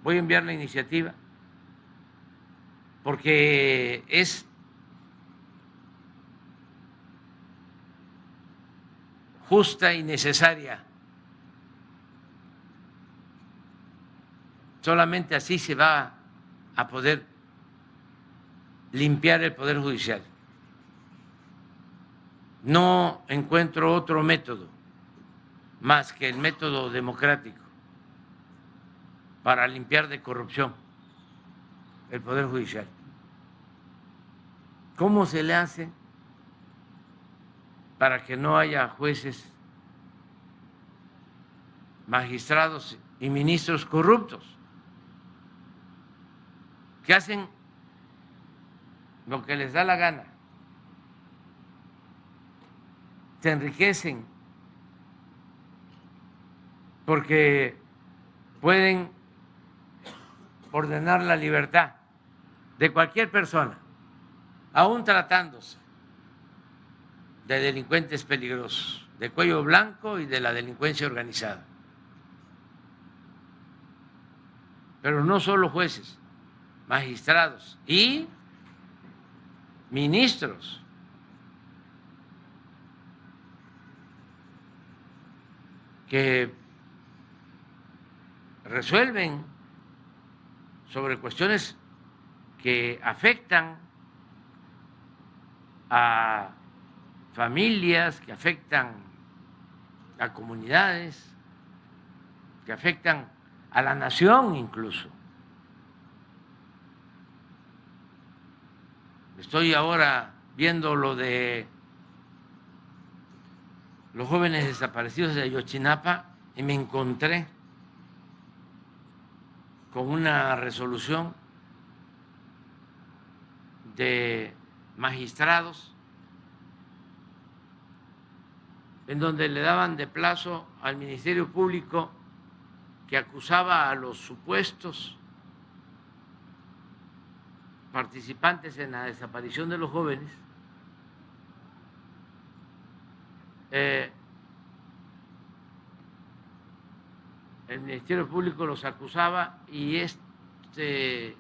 voy a enviar la iniciativa porque es justa y necesaria. Solamente así se va a poder limpiar el Poder Judicial. No encuentro otro método más que el método democrático para limpiar de corrupción el Poder Judicial. ¿Cómo se le hace para que no haya jueces, magistrados y ministros corruptos que hacen lo que les da la gana, se enriquecen porque pueden ordenar la libertad de cualquier persona, aún tratándose de delincuentes peligrosos, de cuello blanco y de la delincuencia organizada? Pero no solo jueces, magistrados y ministros. Que resuelven sobre cuestiones que afectan a familias, que afectan a comunidades, que afectan a la nación incluso. Estoy ahora viendo lo de los jóvenes desaparecidos de Ayotzinapa y me encontré con una resolución de magistrados en donde le daban de plazo al Ministerio Público que acusaba a los supuestos participantes en la desaparición de los jóvenes, el Ministerio Público los acusaba y este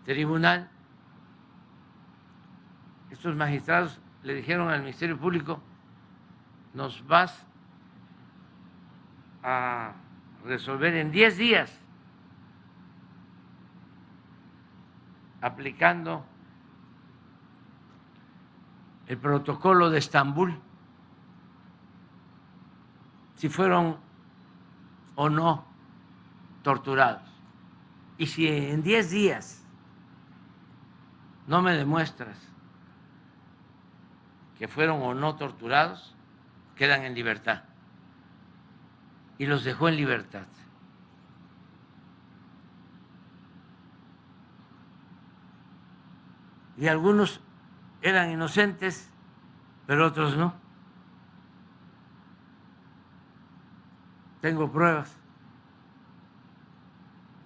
tribunal, estos magistrados le dijeron al Ministerio Público: nos vas a resolver en 10 días aplicando el protocolo de Estambul, si fueron o no torturados. Y si en 10 días no me demuestras que fueron o no torturados, quedan en libertad. Y los dejó en libertad. Y algunos eran inocentes, pero otros no. Tengo pruebas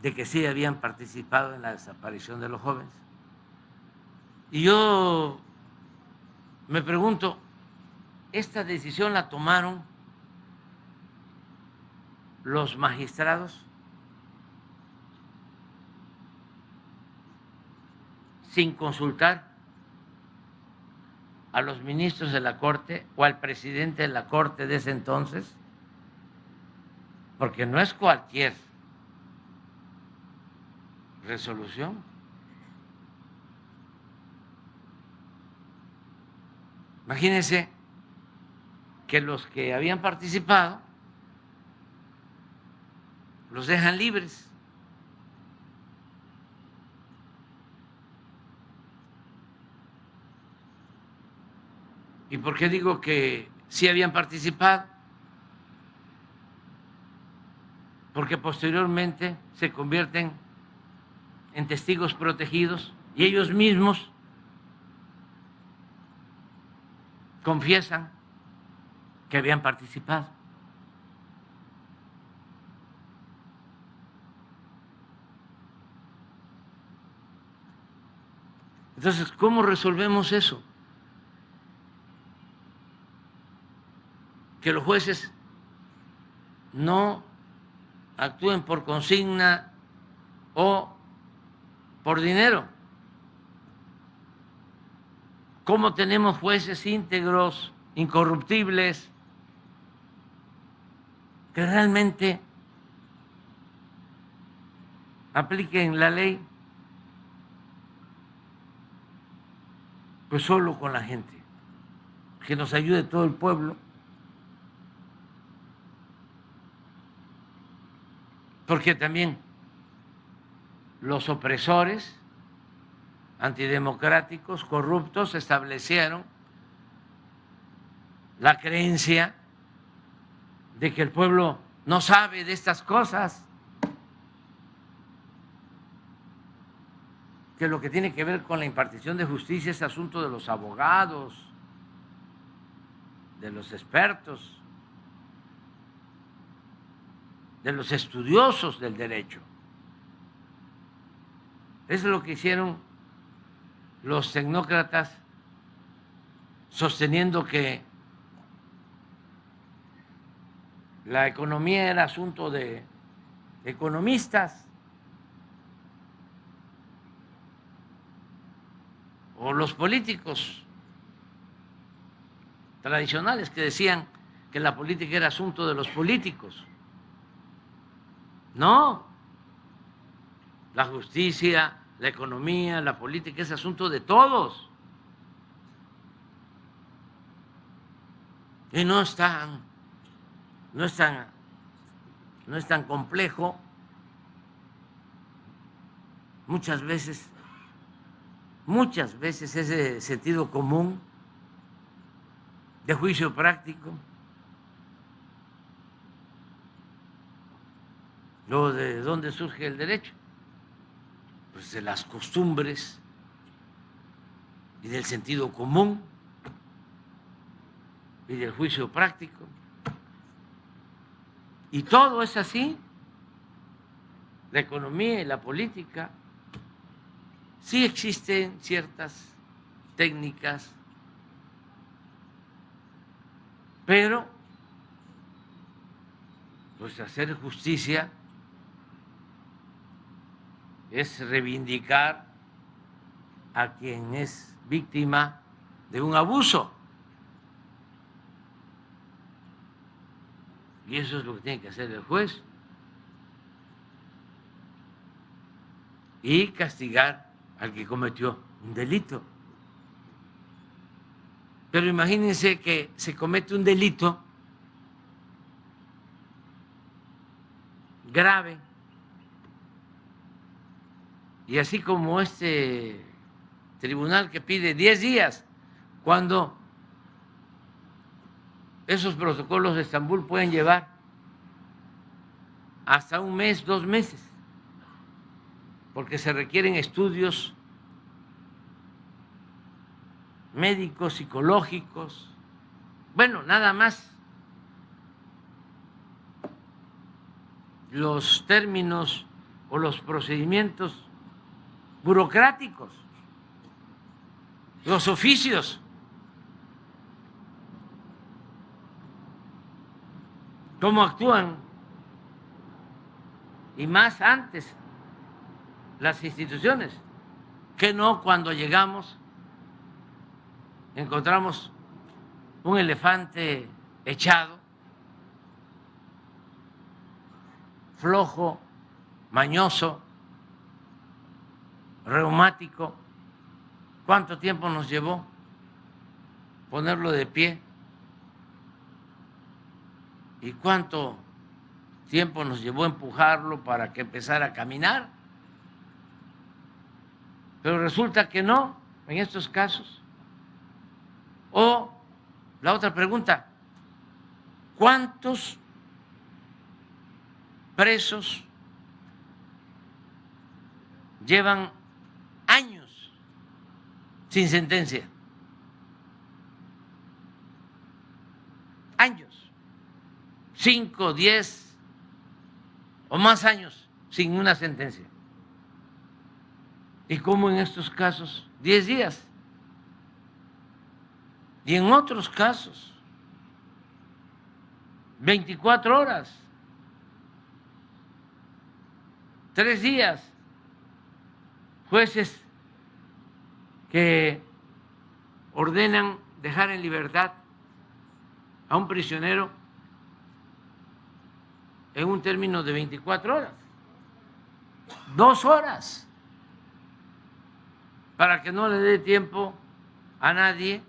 de que sí habían participado en la desaparición de los jóvenes. Y yo me pregunto, ¿esta decisión la tomaron los magistrados sin consultar a los ministros de la Corte o al presidente de la Corte de ese entonces? Porque no es cualquier resolución. Imagínense que los que habían participado los dejan libres. ¿Y por qué digo que sí habían participado? Porque posteriormente se convierten en testigos protegidos y ellos mismos confiesan que habían participado. Entonces, ¿cómo resolvemos eso? Que los jueces no actúen por consigna o por dinero. ¿Cómo tenemos jueces íntegros, incorruptibles, que realmente apliquen la ley? Pues solo con la gente, que nos ayude todo el pueblo, porque también los opresores antidemocráticos, corruptos, establecieron la creencia de que el pueblo no sabe de estas cosas, que lo que tiene que ver con la impartición de justicia es asunto de los abogados, de los expertos, de los estudiosos del derecho. Eso es lo que hicieron los tecnócratas, sosteniendo que la economía era asunto de economistas, o los políticos tradicionales que decían que la política era asunto de los políticos. No, la justicia, la economía, la política es asunto de todos. Y no es tan complejo. Muchas veces ese sentido común de juicio práctico. Luego, ¿de dónde surge el derecho? Pues de las costumbres y del sentido común y del juicio práctico. Y todo es así. La economía y la política. Sí existen ciertas técnicas, pero pues hacer justicia es reivindicar a quien es víctima de un abuso. Y eso es lo que tiene que hacer el juez. Y castigar al que cometió un delito. Pero imagínense que se comete un delito grave, y así como este tribunal que pide 10 días, cuando esos protocolos de Estambul pueden llevar hasta un mes, 2 meses, porque se requieren estudios médicos, psicológicos, bueno, nada más los términos o los procedimientos burocráticos, los oficios. ¿Cómo actúan? Y más antes las instituciones, que no cuando llegamos encontramos un elefante echado, flojo, mañoso, reumático. ¿Cuánto tiempo nos llevó ponerlo de pie? ¿Y cuánto tiempo nos llevó empujarlo para que empezara a caminar? Pero resulta que no, en estos casos. O la otra pregunta, ¿cuántos presos llevan años sin sentencia? Años, 5, 10 o más años sin una sentencia. ¿Y cómo en estos casos? 10 días. Y en otros casos, 24 horas, 3 días. jueces que ordenan dejar en libertad a un prisionero en un término de 24 horas, 2 horas, para que no le dé tiempo a nadie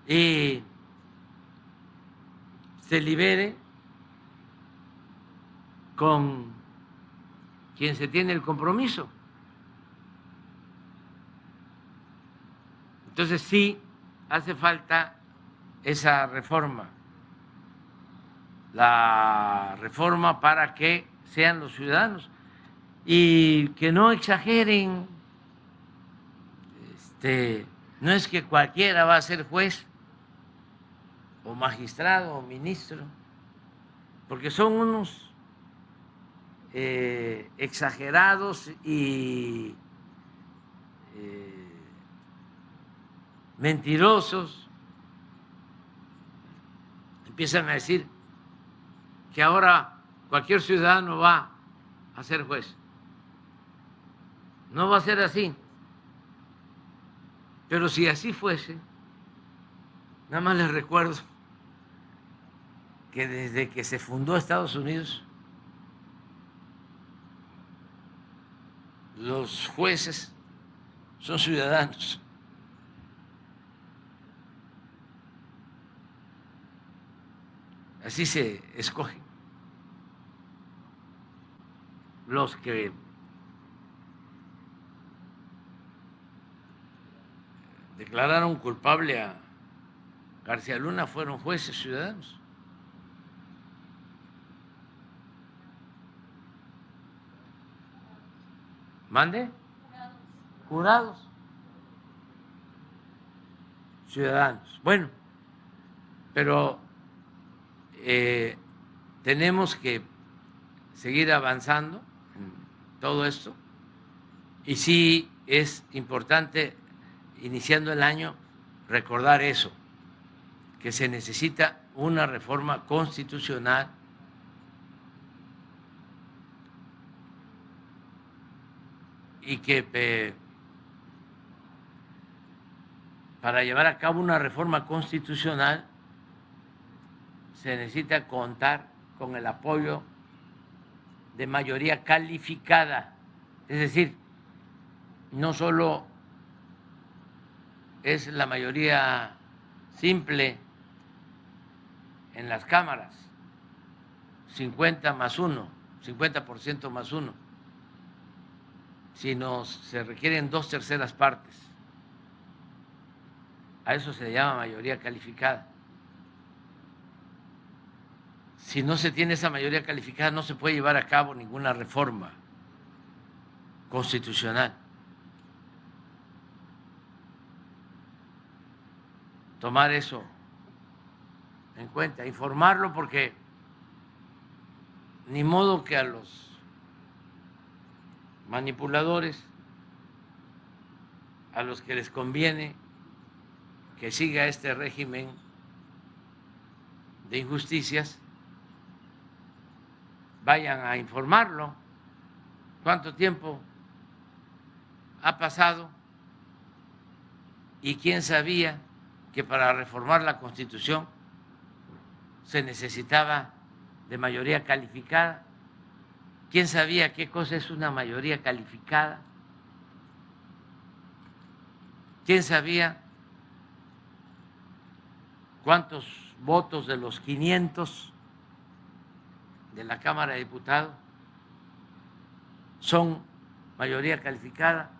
y se libere con quien se tiene el compromiso. Entonces sí hace falta esa reforma, la reforma para que sean los ciudadanos y que no exageren. No es que cualquiera va a ser juez o magistrado o ministro, porque son unos exagerados y mentirosos. Empiezan a decir que ahora cualquier ciudadano va a ser juez. No va a ser así. Pero si así fuese, nada más les recuerdo que desde que se fundó Estados Unidos, los jueces son ciudadanos. Así se escogen. Los que declararon culpable a García Luna fueron jueces ciudadanos. ¿Mande? Jurados. Ciudadanos. Bueno, pero tenemos que seguir avanzando en todo esto y sí es importante, iniciando el año, recordar eso, que se necesita una reforma constitucional y que para llevar a cabo una reforma constitucional se necesita contar con el apoyo de mayoría calificada, es decir, no solo es la mayoría simple en las cámaras, 50 más 1, 50% más 1, sino se requieren 2/3 partes. A eso se llama mayoría calificada. Si no se tiene esa mayoría calificada, no se puede llevar a cabo ninguna reforma constitucional. Tomar eso en cuenta, informarlo, porque ni modo que a los manipuladores, a los que les conviene que siga este régimen de injusticias, vayan a informarlo. ¿Cuánto tiempo ha pasado? ¿Y quién sabía que para reformar la Constitución se necesitaba de mayoría calificada? ¿Quién sabía qué cosa es una mayoría calificada? ¿Quién sabía cuántos votos de los 500 de la Cámara de Diputados son mayoría calificada?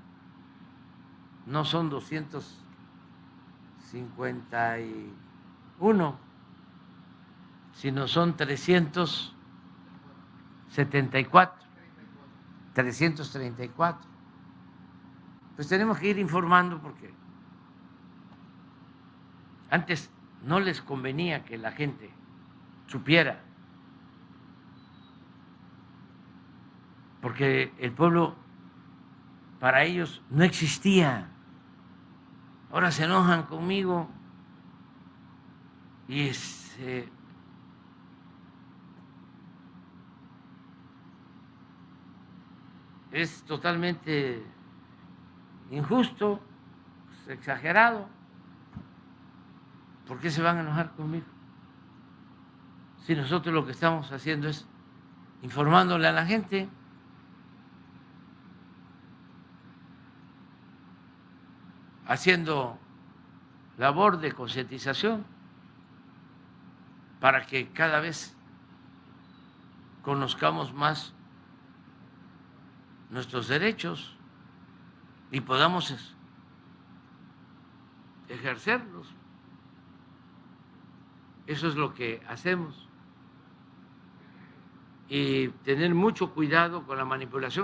No son 251, sino son 374, 334. Pues tenemos que ir informando, porque antes no les convenía que la gente supiera, porque el pueblo para ellos no existía. Ahora se enojan conmigo y es totalmente injusto, es exagerado. ¿Por qué se van a enojar conmigo? Si nosotros lo que estamos haciendo es informándole a la gente. Haciendo labor de concientización para que cada vez conozcamos más nuestros derechos y podamos ejercerlos. Eso es lo que hacemos. Y tener mucho cuidado con la manipulación.